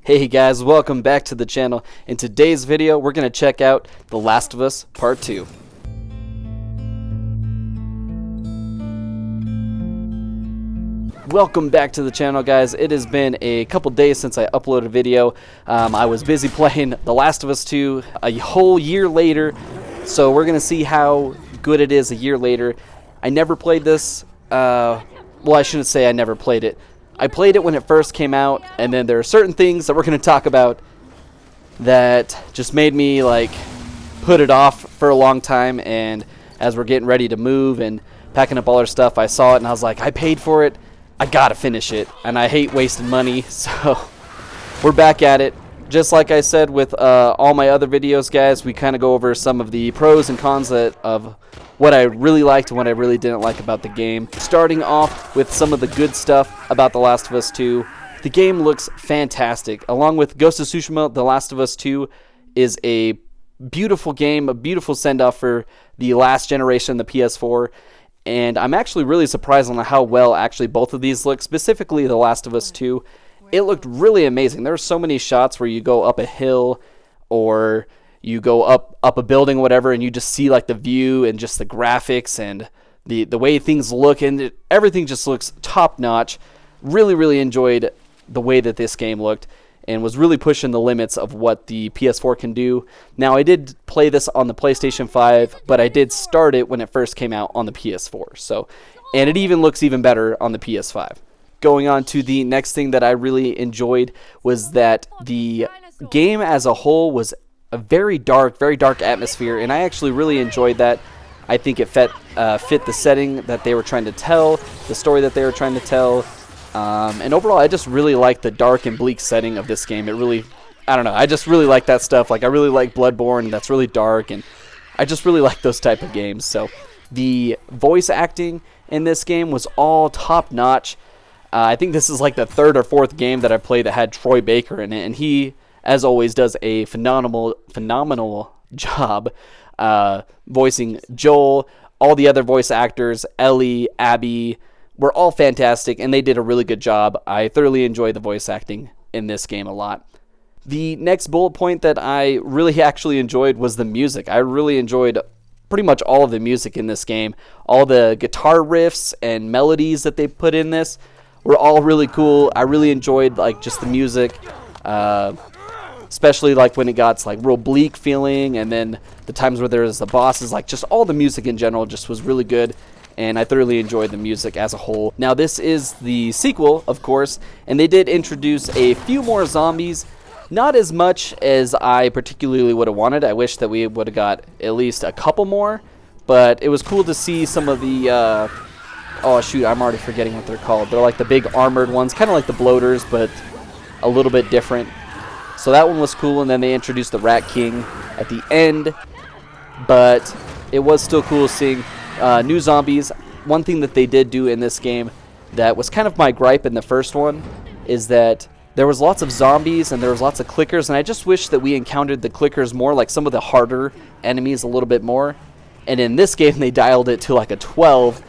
Hey guys, welcome back to the channel. In today's video, we're going to check out The Last of Us Part 2. Welcome back to the channel, guys. It has been a couple days since I uploaded a video. I was busy playing The Last of Us 2 a whole year later, so we're going to see how good it is a year later. I never played this. Well, I shouldn't say I never played it. I played it when it first came out, and then there are certain things that we're going to talk about that just made me like put it off for a long time. And as we're getting ready to move and packing up all our stuff, I saw it and I was like, I paid for it, I gotta finish it, and I hate wasting money. So we're back at it. Just like I said with all my other videos, guys, we kind of go over some of the pros and cons of what I really liked and what I really didn't like about the game. Starting off with some of the good stuff about The Last of Us 2. The game looks fantastic. Along with Ghost of Tsushima, The Last of Us 2 is a beautiful game, a beautiful send-off for the last generation, the PS4. And I'm actually really surprised on how well actually both of these look, specifically The Last of Us 2. It looked really amazing. There are so many shots where you go up a hill or you go up a building or whatever, and you just see like the view and just the graphics and the way things look, and everything just looks top notch. Really enjoyed the way that this game looked and was really pushing the limits of what the PS4 can do. Now, I did play this on the PlayStation 5, but I did start it when it first came out on the PS4. So, and it even looks even better on the PS5. Going on to the next thing that I really enjoyed was that the game as a whole was a very dark atmosphere, and I actually really enjoyed that. I think it fit the setting that they were trying to tell, the story that they were trying to tell, and overall I just really like the dark and bleak setting of this game. It really, I don't know, I just really like that stuff. Like, I really like Bloodborne, that's really dark, and I just really like those type of games. So the voice acting in this game was all top notch. I think this is like the third or fourth game that I played that had Troy Baker in it, and he, as always, does a phenomenal job voicing Joel. All the other voice actors, Ellie, Abby, were all fantastic, and they did a really good job. I thoroughly enjoyed the voice acting in this game a lot. The next bullet point that I really actually enjoyed was the music. I really enjoyed pretty much all of the music in this game. All the guitar riffs and melodies that they put in this were all really cool. I really enjoyed like just the music, especially like when it got like real bleak feeling, and then the times where there's the bosses. Like, just all the music in general just was really good, and I thoroughly enjoyed the music as a whole. Now, this is the sequel, of course, and they did introduce a few more zombies. Not as much as I particularly would have wanted. I wish that we would have got at least a couple more, but it was cool to see some of the oh shoot, I'm already forgetting what they're called. They're like the big armored ones, kind of like the bloaters, but a little bit different. So that one was cool, and then they introduced the Rat King at the end. But it was still cool seeing new zombies. One thing that they did do in this game that was kind of my gripe in the first one is that there was lots of zombies and there was lots of clickers, and I just wish that we encountered the clickers more, like some of the harder enemies a little bit more. And in this game, they dialed it to like a 12,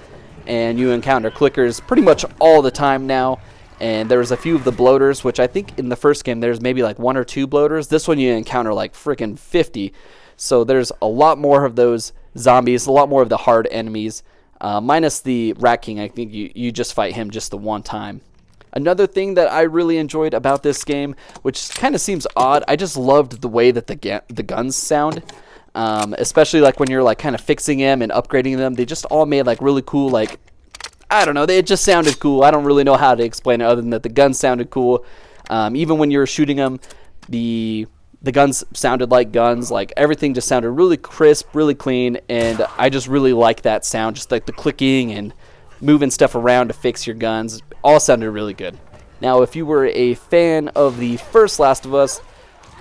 and you encounter clickers pretty much all the time now. And there's a few of the bloaters, which I think in the first game there's maybe like 1 or 2 bloaters. This one you encounter like freaking 50. So there's a lot more of those zombies, a lot more of the hard enemies. Minus the Rat King, I think you just fight him just the one time. Another thing that I really enjoyed about this game, which kind of seems odd, I just loved the way that the guns sound. Especially like when you're like kind of fixing them and upgrading them. They just all made like really cool, like, I don't know, it just sounded cool. I don't really know how to explain it other than that the guns sounded cool. Even when you were shooting them, the guns sounded like guns. Like, everything just sounded really crisp, really clean, and I just really like that sound. Just like the clicking and moving stuff around to fix your guns, all sounded really good. Now, if you were a fan of the first Last of Us,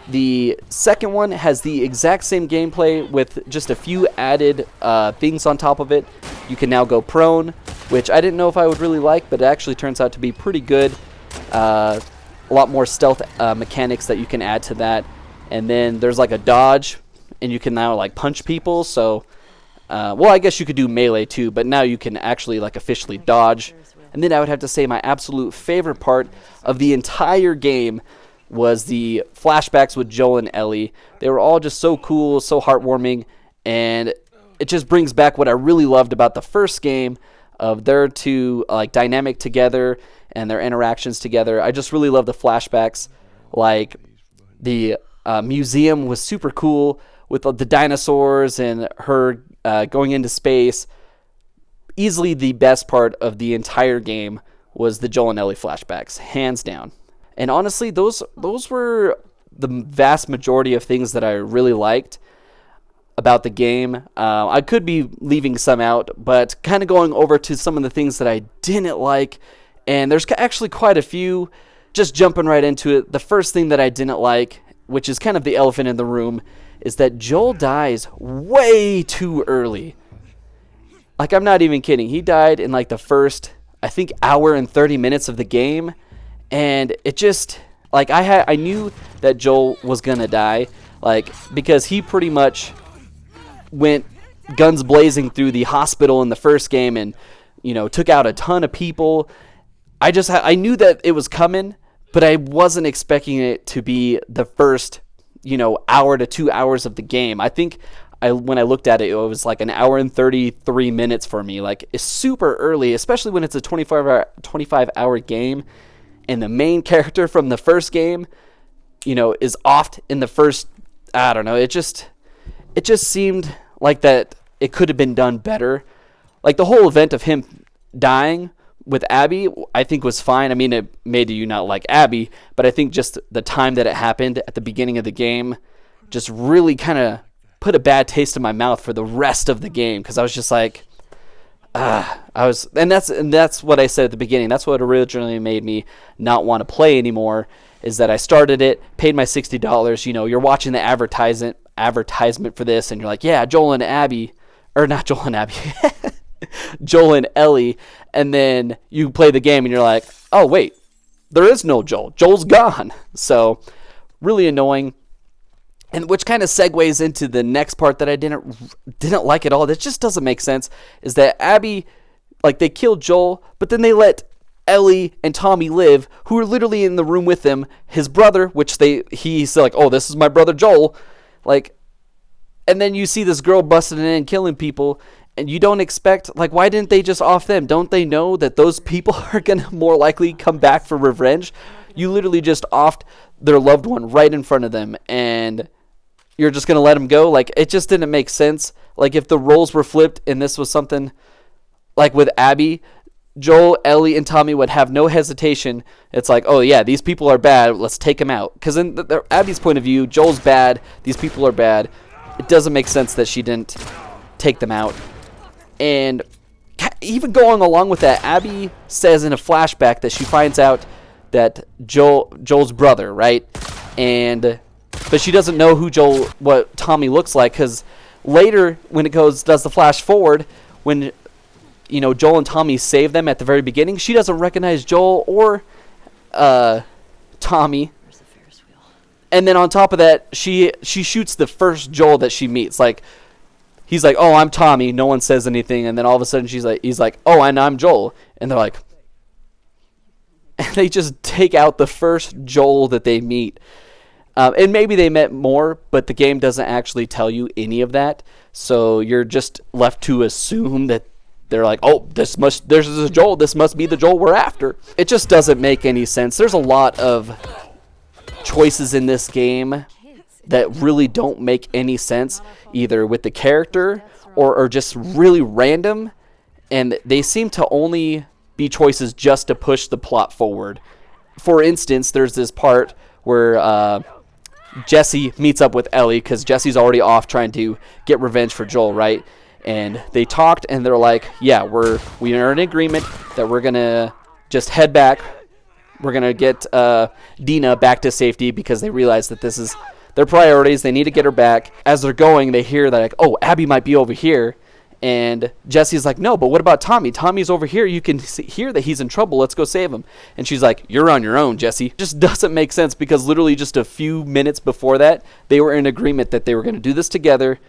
the second one has the exact same gameplay with just a few added things on top of it. You can now go prone, which I didn't know if I would really like, but it actually turns out to be pretty good. A lot more stealth mechanics that you can add to that. And then there's like a dodge, and you can now like punch people. So, well, I guess you could do melee too, but now you can actually like officially dodge. And then I would have to say my absolute favorite part of the entire game was the flashbacks with Joel and Ellie. They were all just so cool, so heartwarming, and it just brings back what I really loved about the first game of their two like dynamic together and their interactions together. I just really love the flashbacks. Like the museum was super cool with the dinosaurs and her going into space. Easily the best part of the entire game was the Joel and Ellie flashbacks, hands down. And honestly, those were the vast majority of things that I really liked about the game. I could be leaving some out, but kind of going over to some of the things that I didn't like, and there's actually quite a few. Just jumping right into it, the first thing that I didn't like, which is kind of the elephant in the room, is that Joel dies way too early. Like, I'm not even kidding. He died in like the first, I think, hour and 30 minutes of the game, and it just, like, I knew that Joel was gonna die, like, because he pretty much went guns blazing through the hospital in the first game and, you know, took out a ton of people. I knew that it was coming, but I wasn't expecting it to be the first, you know, hour to 2 hours of the game. I think when I looked at it, it was like an hour and 33 minutes for me. Like, it's super early, especially when it's a 25-hour game, and the main character from the first game, you know, is off in the first, I don't know, it just seemed like that it could have been done better. Like, the whole event of him dying with Abby, I think was fine. I mean, it made you not like Abby, but I think just the time that it happened at the beginning of the game just really kind of put a bad taste in my mouth for the rest of the game, because I was just like, and that's what I said at the beginning. That's what originally made me not want to play anymore, is that I started it, paid my $60, you know, you're watching the advertisement for this, and you're like, yeah, Joel and Abby, or not Joel and Abby, Joel and Ellie, and then you play the game and you're like, oh wait, there is no Joel. Joel's gone. So really annoying. And which kind of segues into the next part that I didn't like at all. That just doesn't make sense. Is that Abby, like, they killed Joel, but then they let Ellie and Tommy live, who are literally in the room with him. His brother, which he's like, oh, this is my brother Joel, like, and then you see this girl busting in and killing people, and you don't expect, like, why didn't they just off them? Don't they know that those people are gonna more likely come back for revenge? You literally just offed their loved one right in front of them, and you're just going to let him go? Like, it just didn't make sense. Like, if the roles were flipped and this was something like with Abby, Joel, Ellie, and Tommy would have no hesitation. It's like, oh yeah, these people are bad, let's take them out. Because in Abby's point of view, Joel's bad, these people are bad. It doesn't make sense that she didn't take them out. And even going along with that, Abby says in a flashback that she finds out that Joel's brother, right? But she doesn't know what Tommy looks like, because later when it does the flash forward, when, you know, Joel and Tommy save them at the very beginning, she doesn't recognize Joel or Tommy. And then on top of that, she shoots the first Joel that she meets. Like, he's like, oh, I'm Tommy. No one says anything. And then all of a sudden he's like, oh, and I'm Joel. And they're like, and they just take out the first Joel that they meet. And maybe they met more, but the game doesn't actually tell you any of that. So you're just left to assume that they're like, oh, this is Joel. This must be the Joel we're after. It just doesn't make any sense. There's a lot of choices in this game that really don't make any sense, either with the character or just really random. And they seem to only be choices just to push the plot forward. For instance, there's this part where Jesse meets up with Ellie, because Jesse's already off trying to get revenge for Joel, right? And they talked, and they're like, yeah, we are in agreement that we're going to just head back. We're going to get Dina back to safety, because they realize that this is their priorities. They need to get her back. As they're going, they hear that, like, oh, Abby might be over here. And Jesse's like, no, but what about Tommy? Tommy's over here. You can hear that he's in trouble. Let's go save him. And she's like, you're on your own, Jesse. It just doesn't make sense, because literally just a few minutes before that, they were in agreement that they were going to do this together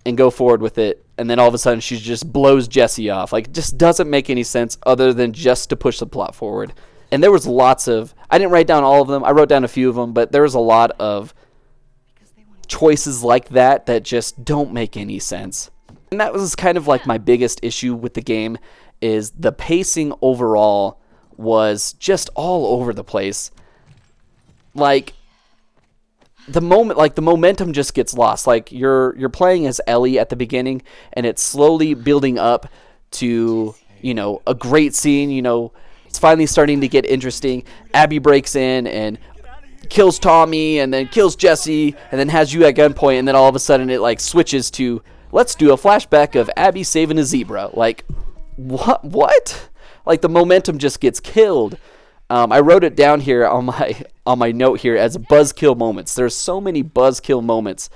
and go forward with it. And then all of a sudden, she just blows Jesse off. Like, it just doesn't make any sense other than just to push the plot forward. And there was lots of, I didn't write down all of them. I wrote down a few of them, but there was a lot of choices like that that just don't make any sense. And that was kind of like my biggest issue with the game, is the pacing overall was just all over the place. Like the momentum just gets lost. Like you're playing as Ellie at the beginning, and it's slowly building up to, you know, a great scene. You know, it's finally starting to get interesting. Abby breaks in and kills Tommy, and then kills Jesse, and then has you at gunpoint, and then all of a sudden it like switches to, let's do a flashback of Abby saving a zebra. Like, what? Like, the momentum just gets killed. I wrote it down here on my note here as buzzkill moments. There's so many buzzkill moments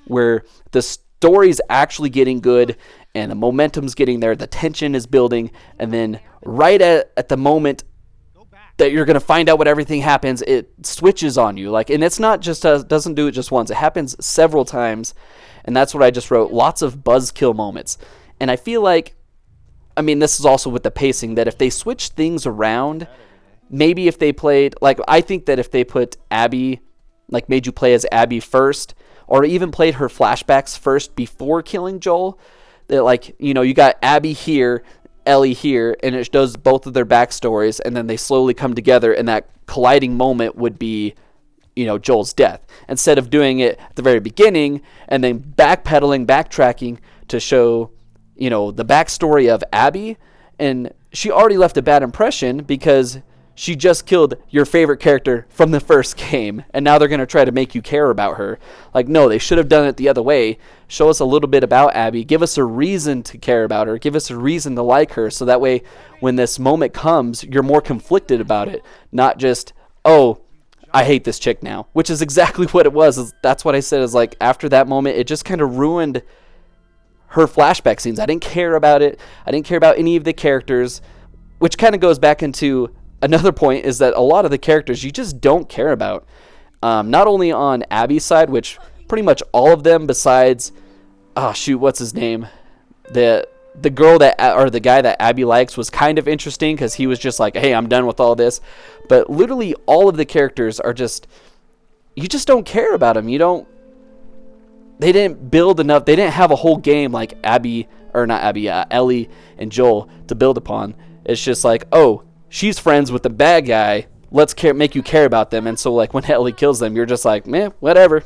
where the story's actually getting good and the momentum's getting there, the tension is building, and then right at the moment that you're going to find out what everything happens, it switches on you. Like, and it's not just doesn't do it just once. It happens several times, and that's what I just wrote. Lots of buzzkill moments. And I feel like, I mean, this is also with the pacing, that if they switch things around, maybe if they played, like, I think that if they put Abby, like made you play as Abby first, or even played her flashbacks first before killing Joel, that, like, you know, you got Abby here, Ellie here, and it does both of their backstories, and then they slowly come together, and that colliding moment would be, you know, Joel's death. Instead of doing it at the very beginning and then backtracking to show, you know, the backstory of Abby, and she already left a bad impression because she just killed your favorite character from the first game, and now they're going to try to make you care about her. Like, no, they should have done it the other way. Show us a little bit about Abby. Give us a reason to care about her. Give us a reason to like her, so that way when this moment comes, you're more conflicted about it. Not just, oh, I hate this chick now, which is exactly what it was. That's what I said, is like, after that moment, it just kind of ruined her flashback scenes. I didn't care about it. I didn't care about any of the characters, which kind of goes back into another point, is that a lot of the characters you just don't care about. Not only on Abby's side, which pretty much all of them besides, oh shoot, what's his name? The girl that, or the guy that Abby likes, was kind of interesting because he was just like, hey, I'm done with all this. But literally all of the characters are just, you just don't care about them. They didn't build enough. They didn't have a whole game like Ellie and Joel to build upon. It's just like, oh, she's friends with the bad guy. Let's make you care about them. And so, like, when Ellie kills them, you're just like, meh, whatever.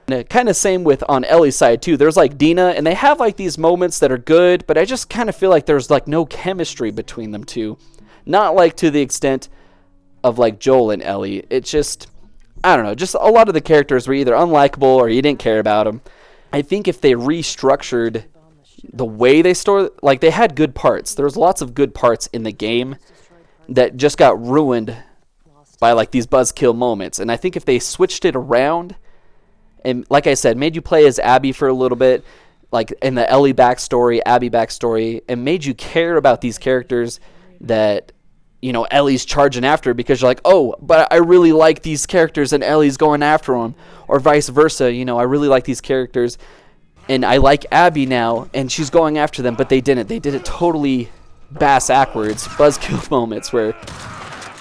And kind of same with on Ellie's side too. There's like Dina, and they have like these moments that are good, but I just kind of feel like there's like no chemistry between them two. Not like to the extent of like Joel and Ellie. It's just, I don't know, just a lot of the characters were either unlikable or you didn't care about them. I think if they restructured the way they like, they had good parts. There was lots of good parts in the game that just got ruined by like these buzzkill moments. And I think if they switched it around, and like I said, made you play as Abby for a little bit, like in the Ellie backstory, Abby backstory, and made you care about these characters that, you know, Ellie's charging after, because you're like, oh, but I really like these characters and Ellie's going after them, or vice versa. You know, I really like these characters and I like Abby now and she's going after them, but they didn't. They did it totally backwards, buzzkill moments where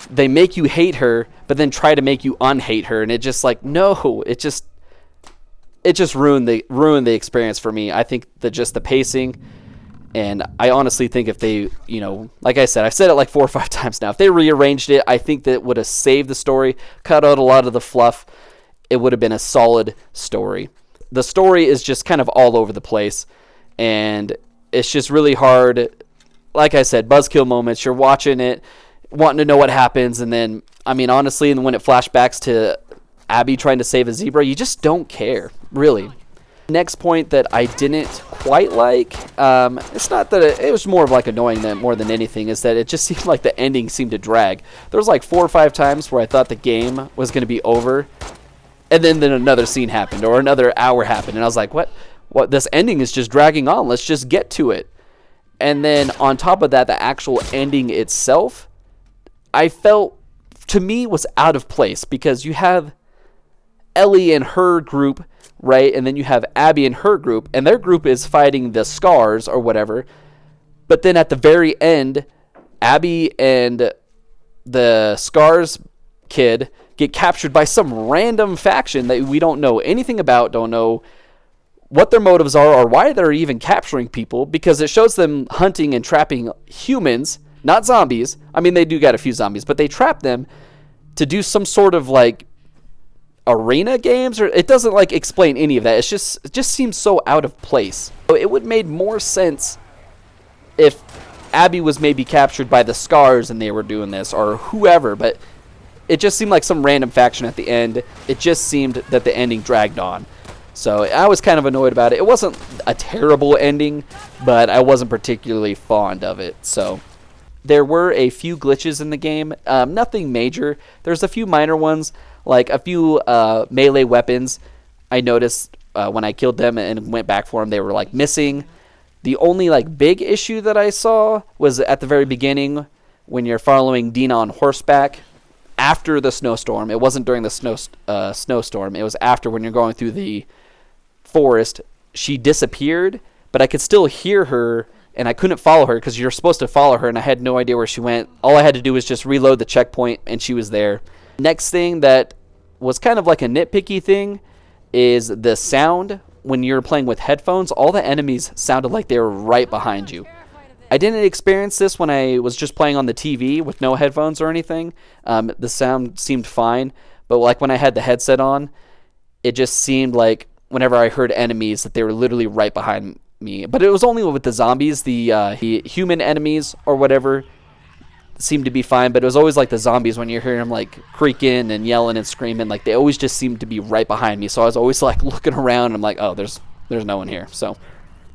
they make you hate her, but then try to make you unhate her, and it just like, no, it just ruined the experience for me. I think that just the pacing, and I honestly think if they, you know, like I said, I've said it like 4 or 5 times now, if they rearranged it, I think that would have saved the story, cut out a lot of the fluff. It would have been a solid story. The story is just kind of all over the place, and it's just really hard. Like I said, buzzkill moments, you're watching it, wanting to know what happens, and then, I mean, honestly, and when it flashbacks to Abby trying to save a zebra, you just don't care, really. Next point that I didn't quite like, it's not that it was more of like annoying more than anything, is that it just seemed like the ending seemed to drag. There was like 4 or 5 times where I thought the game was going to be over, and then another scene happened, or another hour happened, and I was like, what, this ending is just dragging on, let's just get to it. And then on top of that, the actual ending itself, I felt, to me, was out of place, because you have Ellie and her group, right? And then you have Abby and her group, and their group is fighting the Scars or whatever. But then at the very end, Abby and the Scars kid get captured by some random faction that we don't know anything about, don't know what their motives are or why they're even capturing people, because it shows them hunting and trapping humans, not zombies. I mean, they do got a few zombies, but they trap them to do some sort of like arena games, or it doesn't like explain any of that. It just seems so out of place. So it would made more sense if Abby was maybe captured by the Scars and they were doing this, or whoever, but it just seemed like some random faction at the end. It just seemed that the ending dragged on. So I was kind of annoyed about it. It wasn't a terrible ending, but I wasn't particularly fond of it. So there were a few glitches in the game. Nothing major. There's a few minor ones, like a few melee weapons. I noticed when I killed them and went back for them, they were like missing. The only like big issue that I saw was at the very beginning when you're following Dina on horseback after the snowstorm. It wasn't during the snowstorm. It was after, when you're going through the forest. She disappeared, but I could still hear her, and I couldn't follow her because you're supposed to follow her, and I had no idea where she went. All I had to do was just reload the checkpoint, and she was there. Next thing that was kind of like a nitpicky thing is the sound. When you're playing with headphones, all the enemies sounded like they were right behind you. I didn't experience this when I was just playing on the TV with no headphones or anything. The sound seemed fine, but like when I had the headset on, it just seemed like whenever I heard enemies that they were literally right behind me. But it was only with the zombies. The human enemies or whatever seemed to be fine, but it was always like the zombies, when you're hearing them like creaking and yelling and screaming, like they always just seemed to be right behind me. So I was always like looking around, and I'm like, oh, there's no one here. So,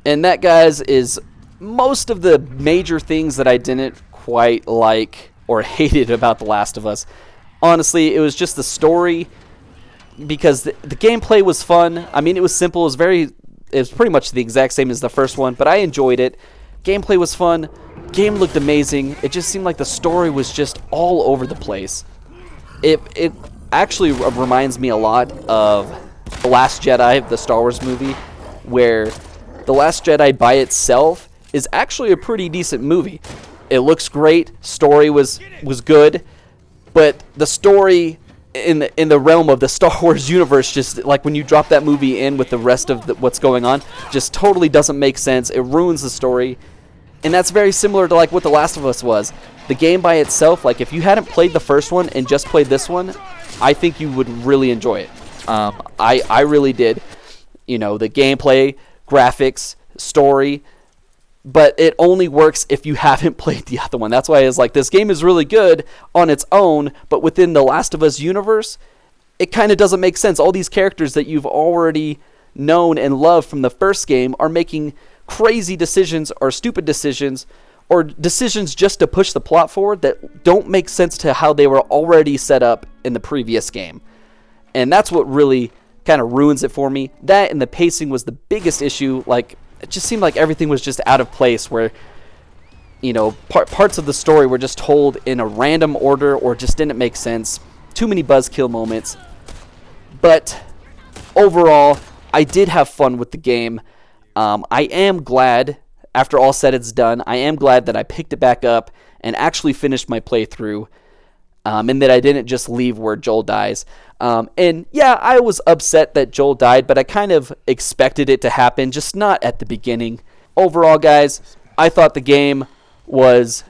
and that, guys, is most of the major things that I didn't quite like or hated about The Last of Us. Honestly, it was just the story, because the gameplay was fun. I mean, it was simple. It was pretty much the exact same as the first one, but I enjoyed it. Gameplay was fun. Game looked amazing. It just seemed like the story was just all over the place. It actually reminds me a lot of The Last Jedi, the Star Wars movie, where The Last Jedi by itself is actually a pretty decent movie. It looks great. Story was good, but the story in the realm of the Star Wars universe, just like when you drop that movie in with the rest of what's going on, just totally doesn't make sense. It ruins the story. And that's very similar to like what The Last of Us was. The game by itself, like if you hadn't played the first one and just played this one, I think you would really enjoy it. I really did. You know, the gameplay, graphics, story, but it only works if you haven't played the other one. That's why it's like, this game is really good on its own, but within the Last of Us universe, it kind of doesn't make sense. All these characters that you've already known and loved from the first game are making crazy decisions or stupid decisions or decisions just to push the plot forward that don't make sense to how they were already set up in the previous game. And that's what really kind of ruins it for me. That and the pacing was the biggest issue. Like, it just seemed like everything was just out of place, where, you know, parts of the story were just told in a random order or just didn't make sense. Too many buzzkill moments. But overall, I did have fun with the game. I am glad, after all said it's done, I am glad that I picked it back up and actually finished my playthrough, and that I didn't just leave where Joel dies. And yeah, I was upset that Joel died, but I kind of expected it to happen, just not at the beginning. Overall, guys, I thought the game was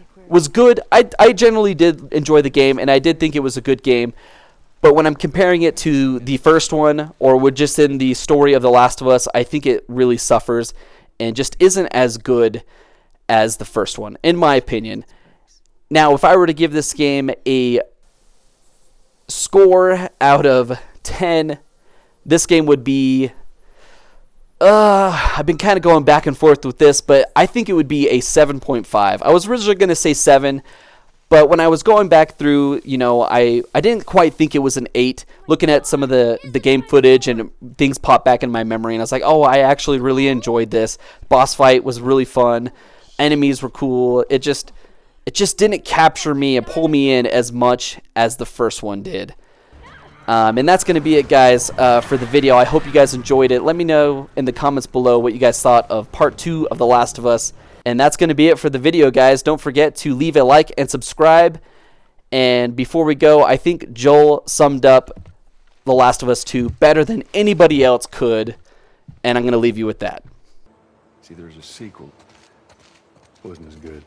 good. I generally did enjoy the game, and I did think it was a good game. But when I'm comparing it to the first one, or with just in the story of The Last of Us, I think it really suffers and just isn't as good as the first one, in my opinion. Now, if I were to give this game a score out of 10, this game would be... I've been kind of going back and forth with this, but I think it would be a 7.5. I was originally going to say 7, but when I was going back through, you know, I didn't quite think it was an 8. Looking at some of the game footage and things popped back in my memory, and I was like, oh, I actually really enjoyed this. Boss fight was really fun. Enemies were cool. It just didn't capture me and pull me in as much as the first one did. And that's going to be it, guys, for the video. I hope you guys enjoyed it. Let me know in the comments below what you guys thought of Part 2 of The Last of Us. And that's going to be it for the video, guys. Don't forget to leave a like and subscribe. And before we go, I think Joel summed up The Last of Us 2 better than anybody else could, and I'm going to leave you with that. See, there's a sequel. Wasn't as good.